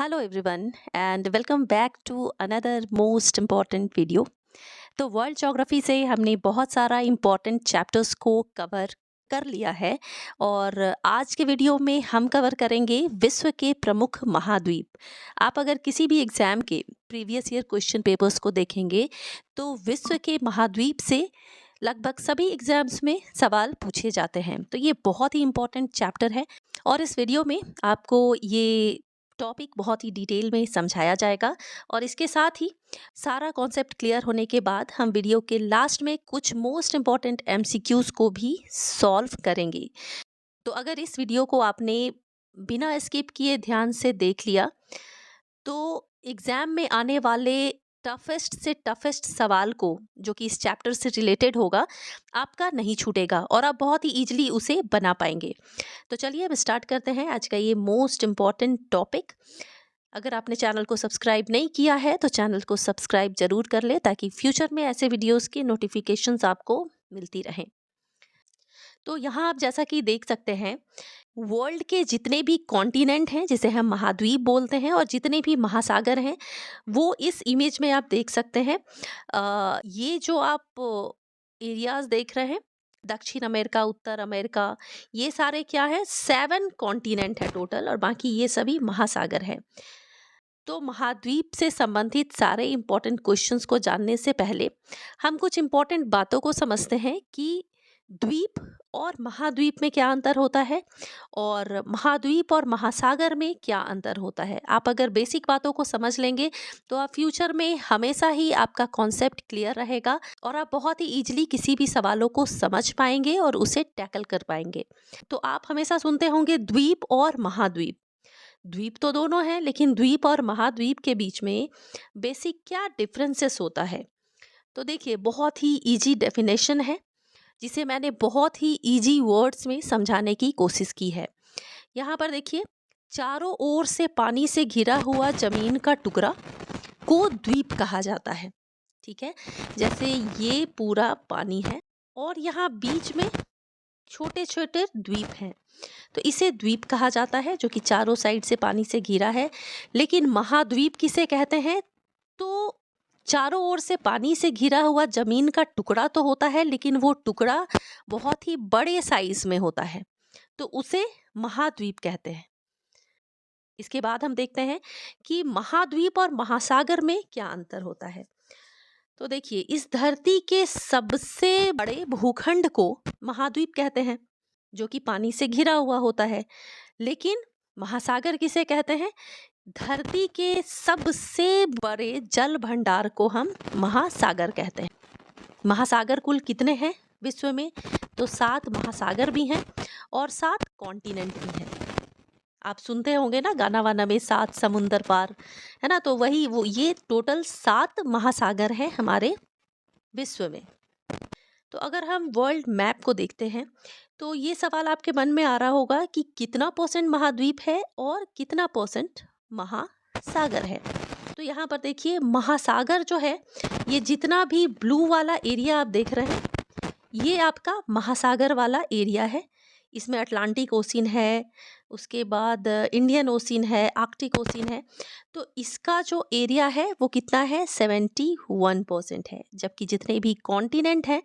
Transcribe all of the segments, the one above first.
Hello everyone and welcome back to another most important video. तो world geography से हमने बहुत सारा इम्पॉर्टेंट चैप्टर्स को कवर कर लिया है और आज के वीडियो में हम कवर करेंगे विश्व के प्रमुख महाद्वीप। आप अगर किसी भी एग्ज़ाम के प्रीवियस ईयर क्वेश्चन पेपर्स को देखेंगे तो विश्व के महाद्वीप से लगभग सभी एग्जाम्स में सवाल पूछे जाते हैं। तो ये बहुत ही इम्पॉर्टेंट चैप्टर है और इस वीडियो में आपको ये टॉपिक बहुत ही डिटेल में समझाया जाएगा और इसके साथ ही सारा कॉन्सेप्ट क्लियर होने के बाद हम वीडियो के लास्ट में कुछ मोस्ट इम्पॉर्टेंट एमसीक्यूज को भी सॉल्व करेंगे। तो अगर इस वीडियो को आपने बिना स्किप किए ध्यान से देख लिया तो एग्ज़ाम में आने वाले टफेस्ट से टफेस्ट सवाल को जो कि इस चैप्टर से रिलेटेड होगा आपका नहीं छूटेगा और आप बहुत ही ईजिली उसे बना पाएंगे। तो चलिए अब स्टार्ट करते हैं आज का ये मोस्ट इम्पॉर्टेंट टॉपिक। अगर आपने चैनल को सब्सक्राइब नहीं किया है तो चैनल को सब्सक्राइब जरूर कर ले ताकि फ्यूचर में ऐसे वीडियोस की नोटिफिकेशंस आपको मिलती रहें। तो यहाँ आप जैसा कि देख सकते हैं वर्ल्ड के जितने भी कॉन्टिनेंट हैं जिसे हम महाद्वीप बोलते हैं और जितने भी महासागर हैं वो इस इमेज में आप देख सकते हैं। ये जो आप एरियाज देख रहे हैं दक्षिण अमेरिका, उत्तर अमेरिका, ये सारे क्या है 7 कॉन्टिनेंट है टोटल और बाकी ये सभी महासागर हैं। तो महाद्वीप से संबंधित सारे इम्पोर्टेंट क्वेश्चंस को जानने से पहले हम कुछ इम्पोर्टेंट बातों को समझते हैं कि द्वीप और महाद्वीप में क्या अंतर होता है और महाद्वीप और महासागर में क्या अंतर होता है। आप अगर बेसिक बातों को समझ लेंगे तो आप फ्यूचर में हमेशा ही आपका कॉन्सेप्ट क्लियर रहेगा और आप बहुत ही ईजिली किसी भी सवालों को समझ पाएंगे और उसे टैकल कर पाएंगे। तो आप हमेशा सुनते होंगे द्वीप और महाद्वीप। द्वीप तो दोनों हैं लेकिन द्वीप और महाद्वीप के बीच में बेसिक क्या डिफरेंसेस होता है। तो देखिए बहुत ही इजी डेफिनेशन है जिसे मैंने बहुत ही इजी वर्ड्स में समझाने की कोशिश की है। यहाँ पर देखिए चारों ओर से पानी से घिरा हुआ जमीन का टुकड़ा को द्वीप कहा जाता है। ठीक है, जैसे ये पूरा पानी है और यहाँ बीच में छोटे छोटे द्वीप हैं तो इसे द्वीप कहा जाता है जो कि चारों साइड से पानी से घिरा है। लेकिन महाद्वीप किसे कहते हैं तो चारों ओर से पानी से घिरा हुआ जमीन का टुकड़ा तो होता है लेकिन वो टुकड़ा बहुत ही बड़े साइज में होता है तो उसे महाद्वीप कहते हैं। इसके बाद हम देखते हैं कि महाद्वीप और महासागर में क्या अंतर होता है। तो देखिए इस धरती के सबसे बड़े भूखंड को महाद्वीप कहते हैं जो कि पानी से घिरा हुआ होता है। लेकिन महासागर किसे कहते हैं, धरती के सबसे बड़े जल भंडार को हम महासागर कहते हैं। महासागर कुल कितने हैं विश्व में तो 7 महासागर भी हैं और 7 कॉन्टिनेंट भी हैं। आप सुनते होंगे ना गाना वाना में 7 समुंदर पार, है ना, तो वही वो ये टोटल 7 महासागर हैं हमारे विश्व में। तो अगर हम वर्ल्ड मैप को देखते हैं तो ये सवाल आपके मन में आ रहा होगा कि कितना % महाद्वीप है और कितना % महासागर है। तो यहाँ पर देखिए महासागर जो है ये जितना भी ब्लू वाला एरिया आप देख रहे हैं ये आपका महासागर वाला एरिया है। इसमें अटलांटिक ओशियन है, उसके बाद इंडियन ओशियन है, आर्कटिक ओशियन है। तो इसका जो एरिया है वो कितना है 71% है, जबकि जितने भी कॉन्टिनेंट हैं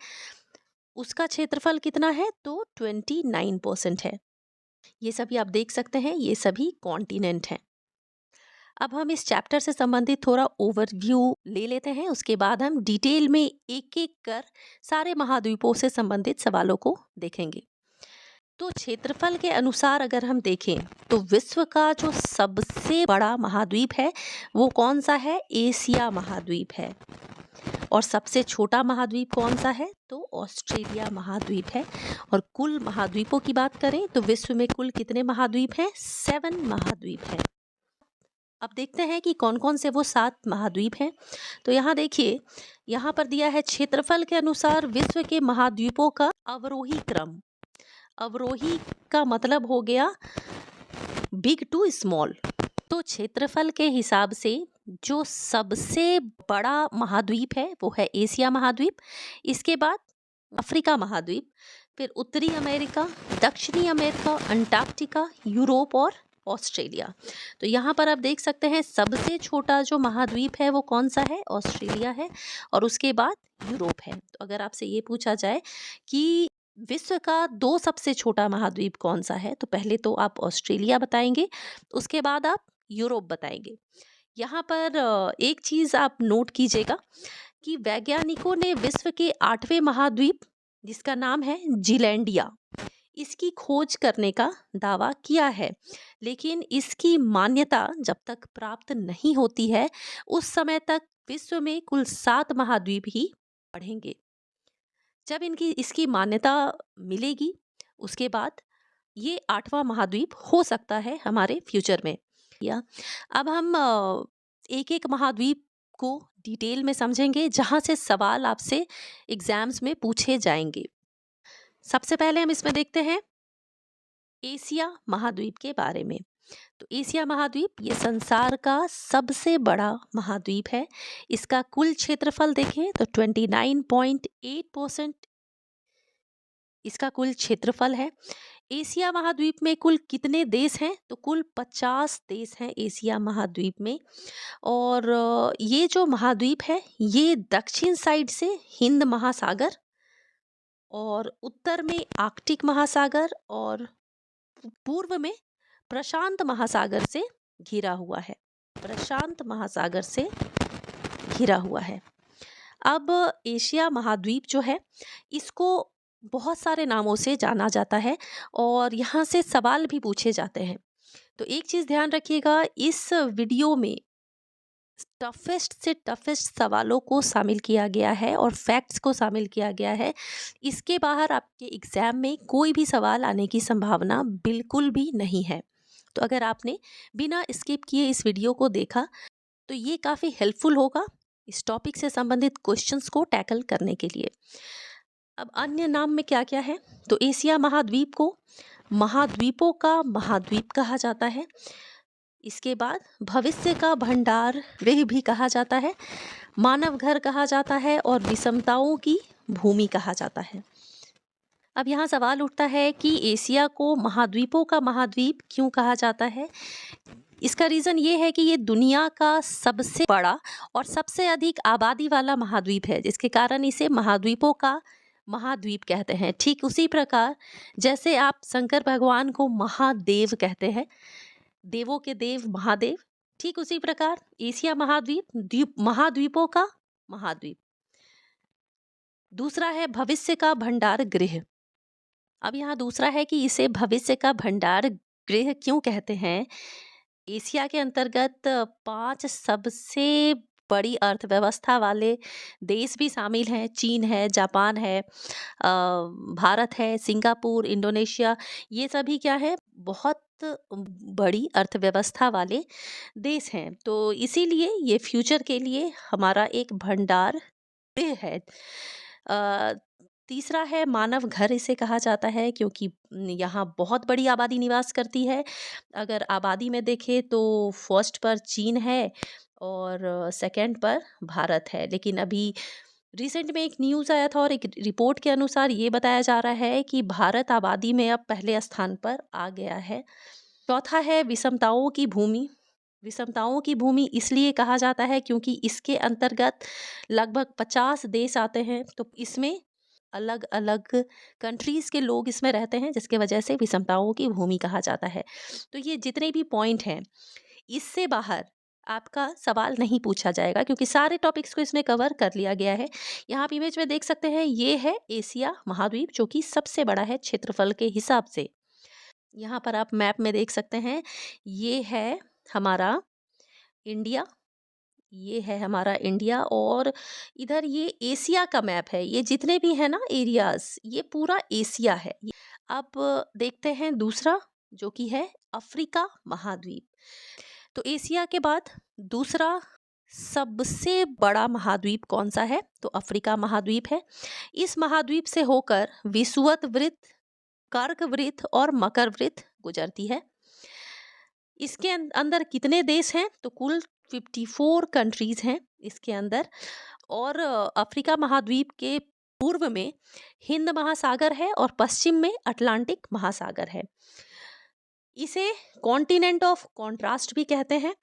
उसका क्षेत्रफल कितना है तो 29% है। ये सभी आप देख सकते हैं ये सभी कॉन्टिनेंट हैं। अब हम इस चैप्टर से संबंधित थोड़ा ओवरव्यू ले लेते हैं, उसके बाद हम डिटेल में एक एक कर सारे महाद्वीपों से संबंधित सवालों को देखेंगे। तो क्षेत्रफल के अनुसार अगर हम देखें तो विश्व का जो सबसे बड़ा महाद्वीप है वो कौन सा है, एशिया महाद्वीप है। और सबसे छोटा महाद्वीप कौन सा है तो ऑस्ट्रेलिया महाद्वीप है। और कुल महाद्वीपों की बात करें तो विश्व में कुल कितने महाद्वीप हैं, 7 महाद्वीप हैं। अब देखते हैं कि कौन कौन से वो 7 महाद्वीप हैं। तो यहाँ देखिए यहाँ पर दिया है क्षेत्रफल के अनुसार विश्व के महाद्वीपों का अवरोही क्रम। अवरोही का मतलब हो गया बिग टू स्मॉल। तो क्षेत्रफल के हिसाब से जो सबसे बड़ा महाद्वीप है वो है एशिया महाद्वीप, इसके बाद अफ्रीका महाद्वीप, फिर उत्तरी अमेरिका, दक्षिणी अमेरिका, अंटार्कटिका, यूरोप और ऑस्ट्रेलिया। तो यहाँ पर आप देख सकते हैं सबसे छोटा जो महाद्वीप है वो कौन सा है, ऑस्ट्रेलिया है, और उसके बाद यूरोप है। तो अगर आपसे ये पूछा जाए कि विश्व का दो सबसे छोटा महाद्वीप कौन सा है, तो पहले तो आप ऑस्ट्रेलिया बताएंगे, उसके बाद आप यूरोप बताएंगे। यहाँ पर एक चीज आप नोट कीजिएगा कि वैज्ञानिकों ने विश्व के 8वें महाद्वीप, जिसका नाम है जीलैंडिया, इसकी खोज करने का दावा किया है, लेकिन इसकी मान्यता जब तक प्राप्त नहीं होती है उस समय तक विश्व में कुल 7 महाद्वीप ही बढ़ेंगे। जब इनकी इसकी मान्यता मिलेगी उसके बाद ये 8वां महाद्वीप हो सकता है हमारे फ्यूचर में। या अब हम एक एक महाद्वीप को डिटेल में समझेंगे, जहां से सवाल आपसे एग्जाम्स में पूछे जाएंगे। सबसे पहले हम इसमें देखते हैं एशिया महाद्वीप के बारे में। तो एशिया महाद्वीप ये संसार का सबसे बड़ा महाद्वीप है। इसका कुल क्षेत्रफल देखें तो 29.8% इसका कुल क्षेत्रफल है। एशिया महाद्वीप में कुल कितने देश हैं, तो कुल 50 देश हैं एशिया महाद्वीप में। और ये जो महाद्वीप है ये दक्षिण साइड से हिंद महासागर और उत्तर में आर्कटिक महासागर और पूर्व में प्रशांत महासागर से घिरा हुआ है। प्रशांत महासागर से घिरा हुआ है। अब एशिया महाद्वीप जो है इसको बहुत सारे नामों से जाना जाता है और यहाँ से सवाल भी पूछे जाते हैं। तो एक चीज़ ध्यान रखिएगा, इस वीडियो में टफेस्ट से टफेस्ट सवालों को शामिल किया गया है और फैक्ट्स को शामिल किया गया है। इसके बाहर आपके एग्ज़ाम में कोई भी सवाल आने की संभावना बिल्कुल भी नहीं है। तो अगर आपने बिना स्किप किए इस वीडियो को देखा तो ये काफ़ी हेल्पफुल होगा इस टॉपिक से संबंधित क्वेश्चंस को टैकल करने के लिए। अब अन्य नाम में क्या क्या है, तो एशिया महाद्वीप को महाद्वीपों का महाद्वीप कहा जाता है। इसके बाद भविष्य का भंडार गृह भी कहा जाता है, मानव घर कहा जाता है और विषमताओं की भूमि कहा जाता है। अब यहाँ सवाल उठता है कि एशिया को महाद्वीपों का महाद्वीप क्यों कहा जाता है। इसका रीज़न ये है कि ये दुनिया का सबसे बड़ा और सबसे अधिक आबादी वाला महाद्वीप है, जिसके कारण इसे महाद्वीपों का महाद्वीप कहते हैं। ठीक उसी प्रकार जैसे आप शंकर भगवान को महादेव कहते हैं, देवों के देव महादेव, ठीक उसी प्रकार एशिया महाद्वीप महाद्वीपों का महाद्वीप। दूसरा है भविष्य का भंडार गृह। अब यहाँ दूसरा है कि इसे भविष्य का भंडार गृह क्यों कहते हैं। एशिया के अंतर्गत 5 सबसे बड़ी अर्थव्यवस्था वाले देश भी शामिल हैं। चीन है, जापान है, भारत है, सिंगापुर, इंडोनेशिया, ये सभी क्या है, बहुत बड़ी अर्थव्यवस्था वाले देश हैं। तो इसीलिए ये फ्यूचर के लिए हमारा एक भंडार गृह है। तीसरा है मानव घर, इसे कहा जाता है क्योंकि यहाँ बहुत बड़ी आबादी निवास करती है। अगर आबादी में देखें तो फर्स्ट पर चीन है और सेकंड पर भारत है। लेकिन अभी रिसेंट में एक न्यूज़ आया था और एक रिपोर्ट के अनुसार ये बताया जा रहा है कि भारत आबादी में अब पहले स्थान पर आ गया है। चौथा है विषमताओं की भूमि। विषमताओं की भूमि इसलिए कहा जाता है क्योंकि इसके अंतर्गत लगभग 50 देश आते हैं। तो इसमें अलग अलग कंट्रीज़ के लोग इसमें रहते हैं, जिसके वजह से विषमताओं की भूमि कहा जाता है। तो ये जितने भी पॉइंट हैं इससे बाहर आपका सवाल नहीं पूछा जाएगा क्योंकि सारे टॉपिक्स को इसमें कवर कर लिया गया है। यहाँ आप इमेज में देख सकते हैं, ये है एशिया महाद्वीप जो कि सबसे बड़ा है क्षेत्रफल के हिसाब से। यहाँ पर आप मैप में देख सकते हैं, ये है हमारा इंडिया, ये है हमारा इंडिया और इधर ये एशिया का मैप है। ये जितने भी है ना एरियाज, ये पूरा एशिया है। अब देखते हैं दूसरा जो कि है अफ्रीका महाद्वीप। तो एशिया के बाद दूसरा सबसे बड़ा महाद्वीप कौन सा है, तो अफ्रीका महाद्वीप है। इस महाद्वीप से होकर विषुवत वृत्त, कर्क वृत्त और मकर वृत्त गुजरती है। इसके अंदर कितने देश हैं, तो कुल 54 कंट्रीज हैं इसके अंदर। और अफ्रीका महाद्वीप के पूर्व में हिंद महासागर है और पश्चिम में अटलांटिक महासागर है। इसे कॉन्टिनेंट ऑफ कॉन्ट्रास्ट भी कहते हैं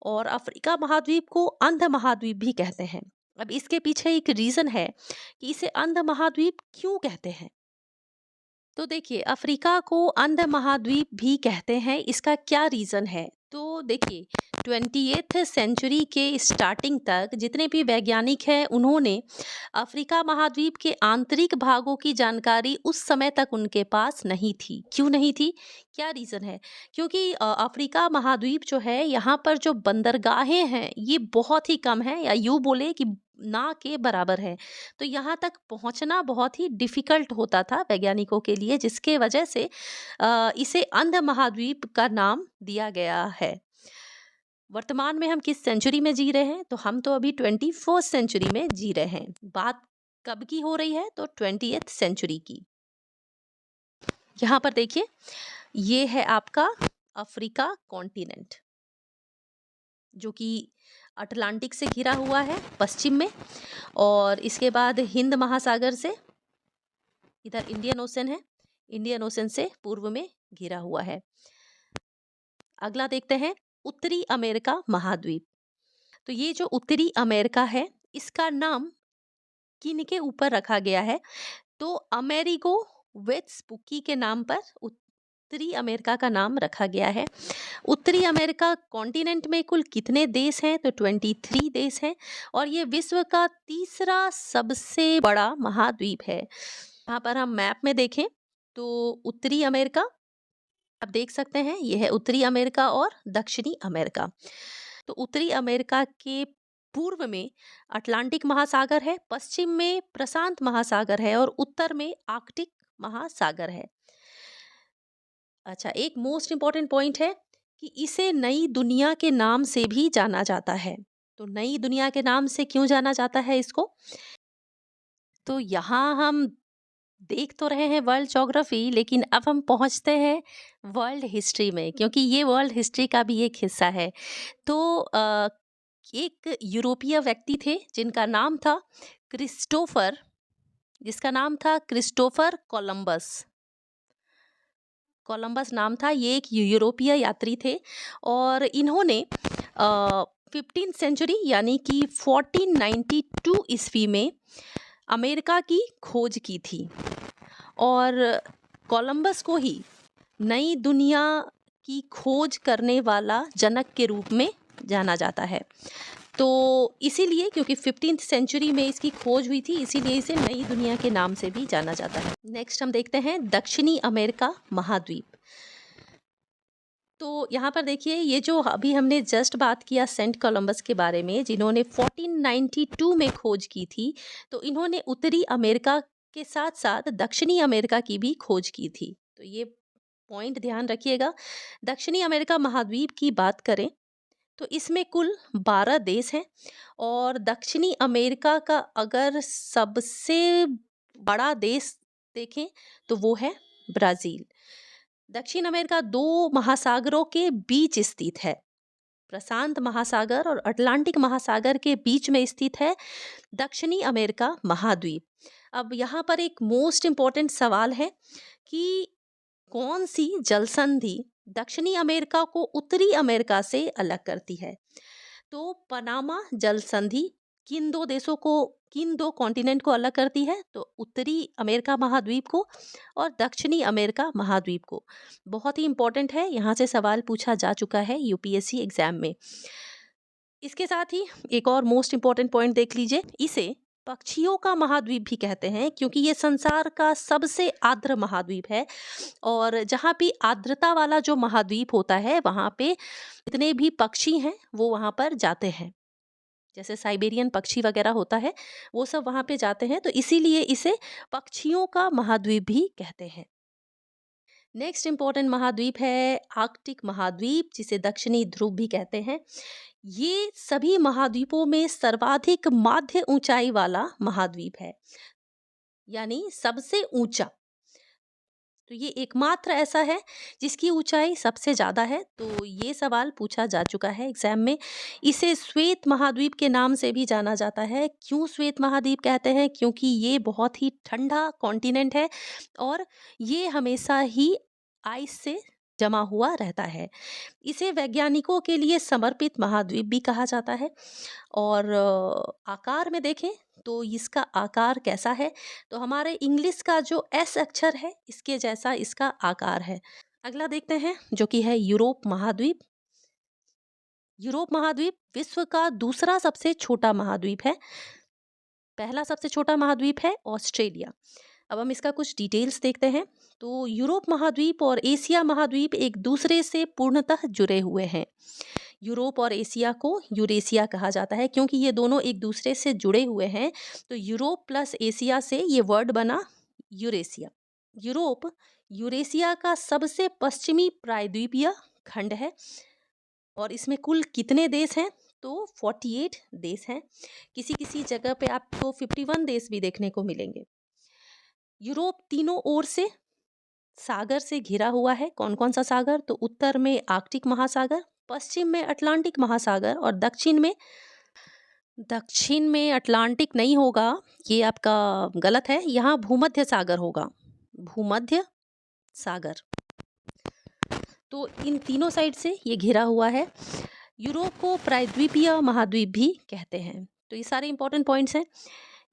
और अफ्रीका महाद्वीप को अंध महाद्वीप भी कहते हैं। अब इसके पीछे एक रीजन है कि इसे अंध महाद्वीप क्यों कहते हैं। तो देखिए, अफ्रीका को अंध महाद्वीप भी कहते हैं, इसका क्या रीज़न है। तो देखिए, 20th सेंचुरी के स्टार्टिंग तक जितने भी वैज्ञानिक हैं उन्होंने अफ्रीका महाद्वीप के आंतरिक भागों की जानकारी उस समय तक उनके पास नहीं थी। क्यों नहीं थी, क्या रीज़न है? क्योंकि अफ्रीका महाद्वीप जो है, यहाँ पर जो बंदरगाहें हैं ये बहुत ही कम है, या यूँ बोले कि ना के बराबर है। तो यहाँ तक पहुँचना बहुत ही डिफ़िकल्ट होता था वैज्ञानिकों के लिए, जिसके वजह से इसे अंध महाद्वीप का नाम दिया गया है। वर्तमान में हम किस सेंचुरी में जी रहे हैं? तो हम तो अभी 21st सेंचुरी में जी रहे हैं। बात कब की हो रही है? तो 20th सेंचुरी की। यहाँ पर देखिए, ये है आपका अफ्रीका कॉन्टिनेंट, जो कि अटलांटिक से घिरा हुआ है पश्चिम में, और इसके बाद हिंद महासागर से इधर इंडियन ओशन है, इंडियन ओशन से पूर्व में घिरा हुआ है। अगला देखते हैं उत्तरी अमेरिका महाद्वीप। तो ये जो उत्तरी अमेरिका है, इसका नाम किन के ऊपर रखा गया है? तो अमेरिगो वेस्पुकी के नाम पर उत्तरी अमेरिका का नाम रखा गया है। उत्तरी अमेरिका कॉन्टिनेंट में कुल कितने देश हैं? तो 23 देश हैं, और ये विश्व का तीसरा सबसे बड़ा महाद्वीप है। यहाँ पर हम मैप में देखें तो उत्तरी अमेरिका आप देख सकते हैं, ये है उत्तरी अमेरिका और दक्षिणी अमेरिका। तो उत्तरी अमेरिका के पूर्व में अटलांटिक महासागर है, पश्चिम में प्रशांत महासागर है और उत्तर में आर्कटिक महासागर है। अच्छा, एक मोस्ट इम्पॉर्टेंट पॉइंट है कि इसे नई दुनिया के नाम से भी जाना जाता है। तो नई दुनिया के नाम से क्यों जाना जाता है इसको? तो यहाँ हम देख तो रहे हैं वर्ल्ड ज्योग्राफी, लेकिन अब हम पहुंचते हैं वर्ल्ड हिस्ट्री में, क्योंकि ये वर्ल्ड हिस्ट्री का भी एक हिस्सा है। तो एक यूरोपीय व्यक्ति थे जिनका नाम था क्रिस्टोफर, जिसका नाम था क्रिस्टोफर कोलंबस। कोलंबस नाम था, ये एक यूरोपीय यात्री थे और इन्होंने 15th सेंचुरी यानी कि 1492 ईस्वी में अमेरिका की खोज की थी, और कोलंबस को ही नई दुनिया की खोज करने वाला जनक के रूप में जाना जाता है। तो इसीलिए, क्योंकि 15th सेंचुरी में इसकी खोज हुई थी, इसीलिए इसे नई दुनिया के नाम से भी जाना जाता है। नेक्स्ट हम देखते हैं दक्षिणी अमेरिका महाद्वीप। तो यहाँ पर देखिए, ये जो अभी हमने जस्ट बात किया सेंट कोलंबस के बारे में, जिन्होंने 1492 में खोज की थी, तो इन्होंने उत्तरी अमेरिका के साथ साथ दक्षिणी अमेरिका की भी खोज की थी। तो ये पॉइंट ध्यान रखिएगा। दक्षिणी अमेरिका महाद्वीप की बात करें तो इसमें कुल 12 देश हैं, और दक्षिणी अमेरिका का अगर सबसे बड़ा देश देखें तो वो है ब्राज़ील। दक्षिण अमेरिका दो महासागरों के बीच स्थित है, प्रशांत महासागर और अटलांटिक महासागर के बीच में स्थित है दक्षिणी अमेरिका महाद्वीप। अब यहाँ पर एक मोस्ट इम्पॉर्टेंट सवाल है कि कौन सी जलसंधि दक्षिणी अमेरिका को उत्तरी अमेरिका से अलग करती है? तो पनामा जलसंधि किन दो देशों को, किन दो कॉन्टिनेंट को अलग करती है? तो उत्तरी अमेरिका महाद्वीप को और दक्षिणी अमेरिका महाद्वीप को। बहुत ही इंपॉर्टेंट है, यहाँ से सवाल पूछा जा चुका है यूपीएससी एग्जाम में। इसके साथ ही एक और मोस्ट इम्पॉर्टेंट पॉइंट देख लीजिए, इसे पक्षियों का महाद्वीप भी कहते हैं, क्योंकि ये संसार का सबसे आर्द्र महाद्वीप है, और जहाँ भी आर्द्रता वाला जो महाद्वीप होता है वहाँ पे जितने भी पक्षी हैं वो वहाँ पर जाते हैं। जैसे साइबेरियन पक्षी वगैरह होता है, वो सब वहाँ पे जाते हैं, तो इसीलिए इसे पक्षियों का महाद्वीप भी कहते हैं। नेक्स्ट इम्पॉर्टेंट महाद्वीप है आर्कटिक महाद्वीप, जिसे दक्षिणी ध्रुव भी कहते हैं। ये सभी महाद्वीपों में सर्वाधिक माध्य ऊंचाई वाला महाद्वीप है, यानी सबसे ऊंचा। तो ये एकमात्र ऐसा है जिसकी ऊंचाई सबसे ज़्यादा है। तो ये सवाल पूछा जा चुका है एग्जाम में। इसे श्वेत महाद्वीप के नाम से भी जाना जाता है। क्यों श्वेत महाद्वीप कहते हैं? क्योंकि ये बहुत ही ठंडा कॉन्टिनेंट है और ये हमेशा ही आइस से जमा हुआ रहता है। इसे वैज्ञानिकों के लिए समर्पित महाद्वीप भी कहा जाता है। और आकार में देखें तो इसका आकार कैसा है, तो हमारे इंग्लिश का जो एस अक्षर है इसके जैसा इसका आकार है। अगला देखते हैं जो कि है यूरोप महाद्वीप। यूरोप महाद्वीप विश्व का दूसरा सबसे छोटा महाद्वीप है। पहला सबसे छोटा महाद्वीप है ऑस्ट्रेलिया। अब हम इसका कुछ डिटेल्स देखते हैं। तो यूरोप महाद्वीप और एशिया महाद्वीप एक दूसरे से पूर्णतः जुड़े हुए हैं। यूरोप और एशिया को यूरेशिया कहा जाता है क्योंकि ये दोनों एक दूसरे से जुड़े हुए हैं। तो यूरोप प्लस एशिया से ये वर्ड बना यूरेशिया। यूरोप यूरेशिया का सबसे पश्चिमी प्रायद्वीपीय खंड है और इसमें कुल कितने देश हैं, तो 48 देश हैं। किसी किसी जगह पे आपको 51 देश भी देखने को मिलेंगे। यूरोप तीनों ओर से सागर से घिरा हुआ है। कौन कौन सा सागर, तो उत्तर में आर्कटिक महासागर, पश्चिम में अटलांटिक महासागर और दक्षिण में अटलांटिक नहीं होगा, ये आपका गलत है, यहाँ भूमध्य सागर होगा, भूमध्य सागर। तो इन तीनों साइड से ये घिरा हुआ है। यूरोप को प्रायद्वीपीय महाद्वीप भी कहते हैं। तो ये सारे इंपॉर्टेंट पॉइंट्स हैं।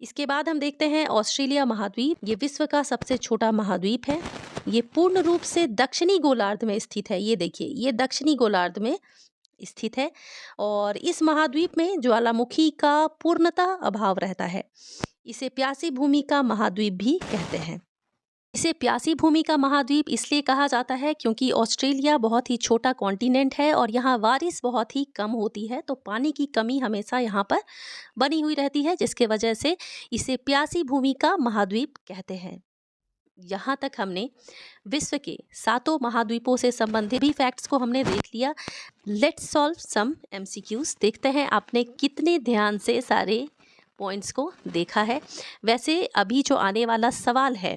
इसके बाद हम देखते हैं ऑस्ट्रेलिया महाद्वीप। ये विश्व का सबसे छोटा महाद्वीप है। ये पूर्ण रूप से दक्षिणी गोलार्ध में स्थित है। ये देखिए, ये दक्षिणी गोलार्ध में स्थित है और इस महाद्वीप में ज्वालामुखी का पूर्णतः अभाव रहता है। इसे प्यासी भूमि का महाद्वीप भी कहते हैं। इसे प्यासी भूमि का महाद्वीप इसलिए कहा जाता है क्योंकि ऑस्ट्रेलिया बहुत ही छोटा कॉन्टिनेंट है और यहाँ बारिश बहुत ही कम होती है, तो पानी की कमी हमेशा यहाँ पर बनी हुई रहती है, जिसके वजह से इसे प्यासी भूमि का महाद्वीप कहते हैं। यहाँ तक हमने विश्व के 7 महाद्वीपों से संबंधित भी फैक्ट्स को हमने देख लिया। Let's solve some MCQs. देखते हैं आपने कितने ध्यान से सारे पॉइंट्स को देखा है। वैसे अभी जो आने वाला सवाल है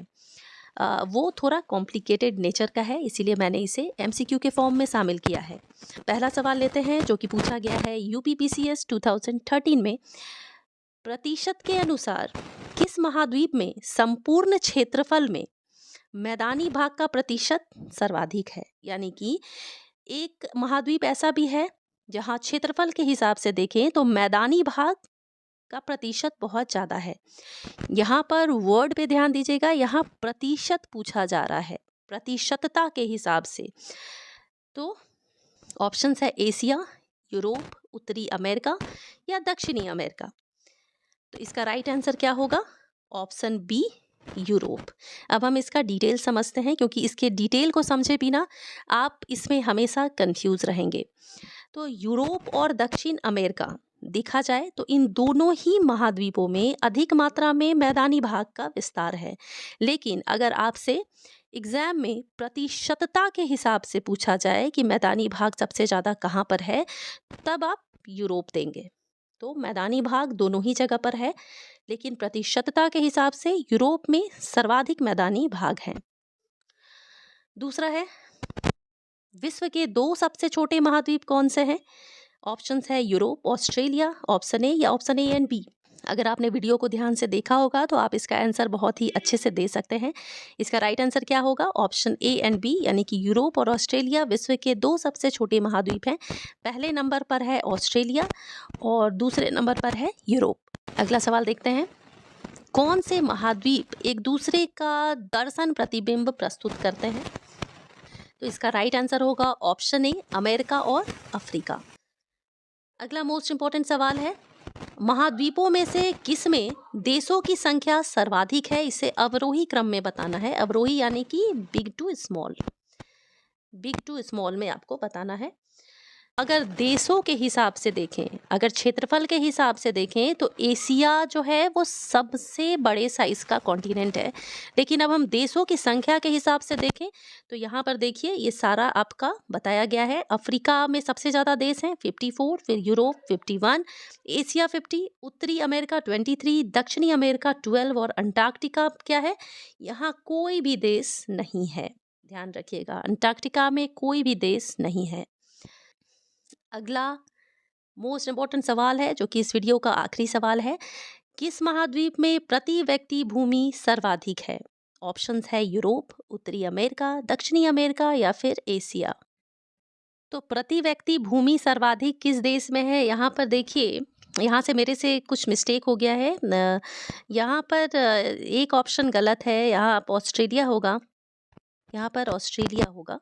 वो थोड़ा कॉम्प्लिकेटेड नेचर का है, इसीलिए मैंने इसे एमसीक्यू के फॉर्म में शामिल किया है। पहला सवाल लेते हैं जो कि पूछा गया है यूपीपीसीएस 2013 में। प्रतिशत के अनुसार किस महाद्वीप में संपूर्ण क्षेत्रफल में मैदानी भाग का प्रतिशत सर्वाधिक है? यानी कि एक महाद्वीप ऐसा भी है जहां क्षेत्रफल के हिसाब से देखें तो मैदानी भाग का प्रतिशत बहुत ज़्यादा है। यहाँ पर वर्ड पे ध्यान दीजिएगा, यहाँ प्रतिशत पूछा जा रहा है, प्रतिशतता के हिसाब से। तो ऑप्शंस है एशिया, यूरोप, उत्तरी अमेरिका या दक्षिणी अमेरिका। तो इसका राइट आंसर क्या होगा? Option B, Europe. अब हम इसका डिटेल समझते हैं क्योंकि इसके डिटेल को समझे बिना आप इसमें हमेशा कंफ्यूज रहेंगे। तो यूरोप और दक्षिण अमेरिका देखा जाए तो इन दोनों ही महाद्वीपों में अधिक मात्रा में मैदानी भाग का विस्तार है। लेकिन अगर आपसे एग्जाम में प्रतिशतता के हिसाब से पूछा जाए कि मैदानी भाग सबसे ज़्यादा कहाँ पर है, तब आप यूरोप देंगे। तो मैदानी भाग दोनों ही जगह पर है, लेकिन प्रतिशतता के हिसाब से यूरोप में सर्वाधिक मैदानी भाग हैं। दूसरा है, विश्व के 2 सबसे छोटे महाद्वीप कौन से हैं? ऑप्शंस है यूरोप, ऑस्ट्रेलिया, ऑप्शन ए या ऑप्शन ए एंड बी। अगर आपने वीडियो को ध्यान से देखा होगा तो आप इसका आंसर बहुत ही अच्छे से दे सकते हैं। इसका राइट आंसर क्या होगा? ऑप्शन ए एंड बी, यानी कि यूरोप और ऑस्ट्रेलिया विश्व के 2 सबसे छोटे महाद्वीप हैं। पहले नंबर पर है ऑस्ट्रेलिया और दूसरे नंबर पर है यूरोप। अगला सवाल देखते हैं। कौन से महाद्वीप एक दूसरे का दर्शन प्रतिबिंब प्रस्तुत करते हैं? तो इसका राइट आंसर होगा ऑप्शन ए, अमेरिका और अफ्रीका। अगला मोस्ट इंपॉर्टेंट सवाल है, महाद्वीपों में से किस में देशों की संख्या सर्वाधिक है? इसे अवरोही क्रम में बताना है। अवरोही यानी कि big to small, big to small में आपको बताना है। अगर देशों के हिसाब से देखें, अगर क्षेत्रफल के हिसाब से देखें तो एशिया जो है वो सबसे बड़े साइज का कॉन्टिनेंट है। लेकिन अब हम देशों की संख्या के हिसाब से देखें तो यहाँ पर देखिए ये सारा आपका बताया गया है। अफ्रीका में सबसे ज़्यादा देश हैं 54, फिर यूरोप 51, एशिया 50, उत्तरी अमेरिका 23, दक्षिणी अमेरिका 12 और अंटार्कटिका क्या है? यहाँ कोई भी देश नहीं है। ध्यान रखिएगा, अंटार्कटिका में कोई भी देश नहीं है। अगला मोस्ट इम्पॉर्टेंट सवाल है जो कि इस वीडियो का आखिरी सवाल है। किस महाद्वीप में प्रति व्यक्ति भूमि सर्वाधिक है? ऑप्शंस है यूरोप, उत्तरी अमेरिका, दक्षिणी अमेरिका या फिर एशिया। तो प्रति व्यक्ति भूमि सर्वाधिक किस देश में है? यहाँ पर देखिए, यहाँ से मेरे से कुछ मिस्टेक हो गया है। यहाँ पर एक ऑप्शन गलत है, यहाँ आप ऑस्ट्रेलिया होगा, यहाँ पर ऑस्ट्रेलिया होगा,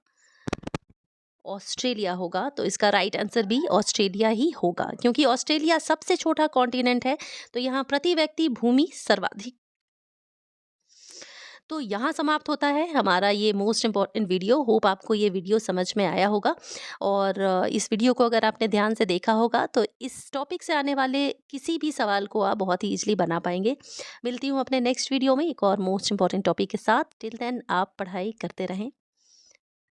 ऑस्ट्रेलिया होगा। तो इसका राइट आंसर भी ऑस्ट्रेलिया ही होगा, क्योंकि ऑस्ट्रेलिया सबसे छोटा कॉन्टिनेंट है, तो यहाँ प्रति व्यक्ति भूमि सर्वाधिक। तो यहाँ समाप्त होता है हमारा ये मोस्ट इम्पॉर्टेंट वीडियो। होप आपको ये वीडियो समझ में आया होगा, और इस वीडियो को अगर आपने ध्यान से देखा होगा तो इस टॉपिक से आने वाले किसी भी सवाल को आप बहुत ही ईजिली बना पाएंगे। मिलती हूँ अपने नेक्स्ट वीडियो में एक और मोस्ट इम्पॉर्टेंट टॉपिक के साथ। टिल देन आप पढ़ाई करते रहें।